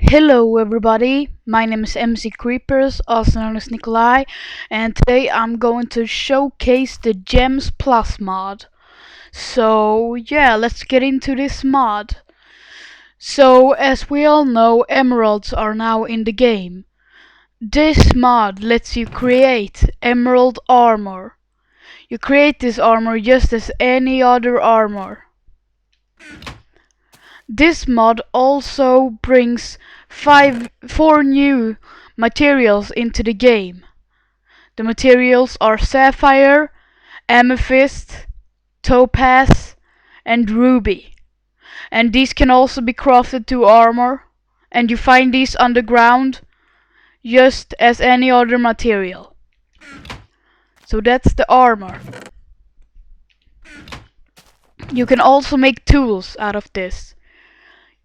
Hello everybody, my name is MC Creepers, also known as Nikolai, and today I'm going to showcase the Gems Plus mod. So yeah, let's get into this mod. So as we all know, emeralds are now in the game. This mod lets you create emerald armor. You create this armor just as any other armor. This mod also brings four new materials into the game. The materials are sapphire, amethyst, topaz, and ruby. And these can also be crafted to armor, and you find these underground just as any other material. So that's the armor. You can also make tools out of this.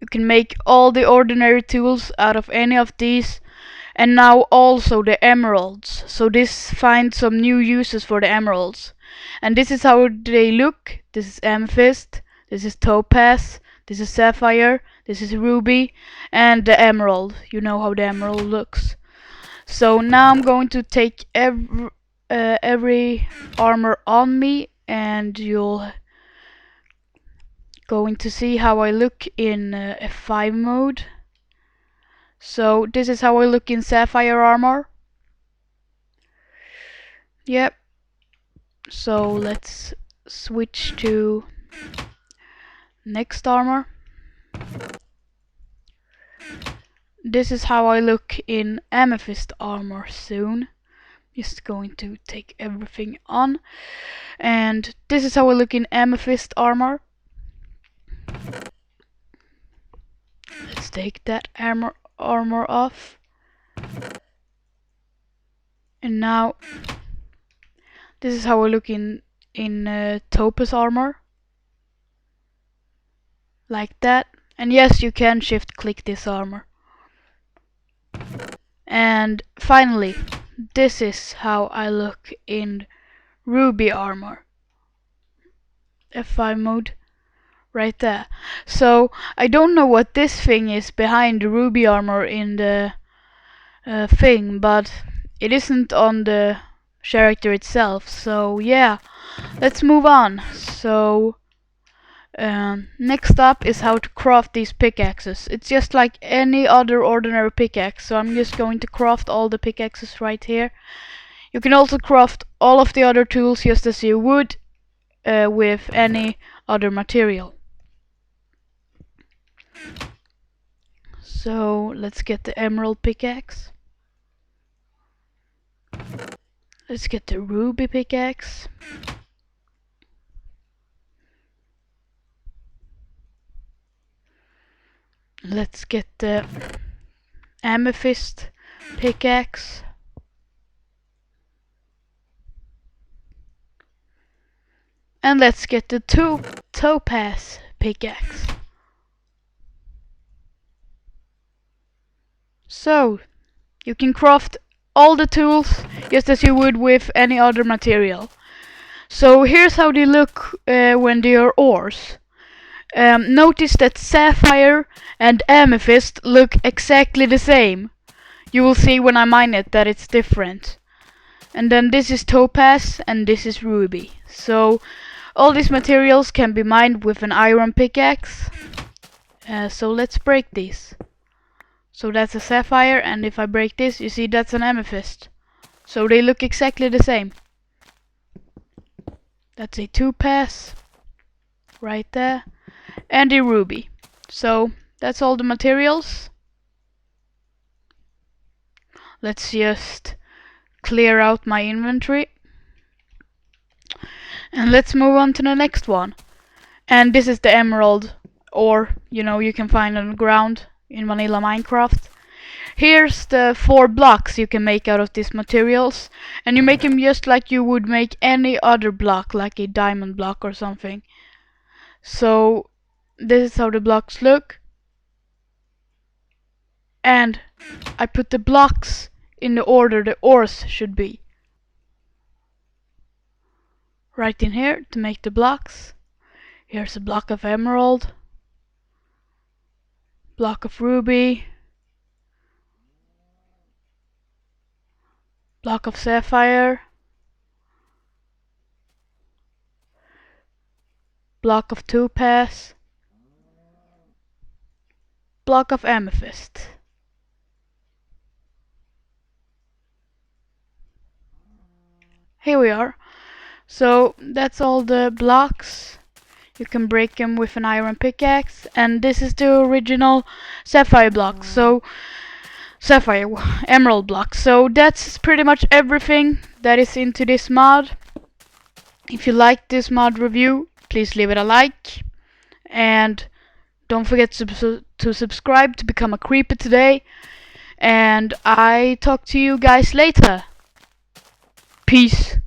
You can make all the ordinary tools out of any of these, and now also the emeralds. So this finds some new uses for the emeralds. And this is how they look. This is amethyst, this is topaz, this is sapphire, this is ruby, and the emerald. You know how the emerald looks. So now I'm going to take every armor on me, and you'll going to see how I look in F5 mode. So this is how I look in sapphire armor. Yep. So let's switch to next armor. This is how I look in amethyst armor soon. Just going to take everything on. And this is how I look in amethyst armor. Let's take that armor off. And now this is how I look in topaz armor. Like that. And yes, you can shift click this armor. And finally, this is how I look in ruby armor. F5 mode. Right there. So I don't know what this thing is behind the ruby armor in the thing, but it isn't on the character itself. So yeah, let's move on. So next up is how to craft these pickaxes. It's just like any other ordinary pickaxe, so I'm just going to craft all the pickaxes right here. You can also craft all of the other tools just as you would with any other material. So let's get the emerald pickaxe. Let's get the ruby pickaxe. Let's get the amethyst pickaxe. And let's get the topaz pickaxe. So you can craft all the tools just as you would with any other material. So here's how they look when they are ores. Notice that sapphire and amethyst look exactly the same. You will see when I mine it that it's different. And then this is topaz and this is ruby. So all these materials can be mined with an iron pickaxe. So let's break these. So that's a sapphire, and if I break this, you see that's an amethyst. So they look exactly the same. That's a topaz right there, and a ruby. So that's all the materials. Let's just clear out my inventory. And let's move on to the next one. And this is the emerald ore, you can find on the ground in vanilla Minecraft. Here's the 4 blocks you can make out of these materials, and you make them just like you would make any other block, like a diamond block or something. So this is how the blocks look, and I put the blocks in the order the ores should be. Right in here to make the blocks. Here's a block of emerald, block of ruby, block of sapphire, block of topaz, block of amethyst. Here we are. So that's all the blocks. You can break them with an iron pickaxe, and this is the original sapphire block. So sapphire emerald block. So that's pretty much everything that is into this mod. If you like this mod review, please leave it a like, and don't forget to subscribe to become a creeper today. And I talk to you guys later. Peace.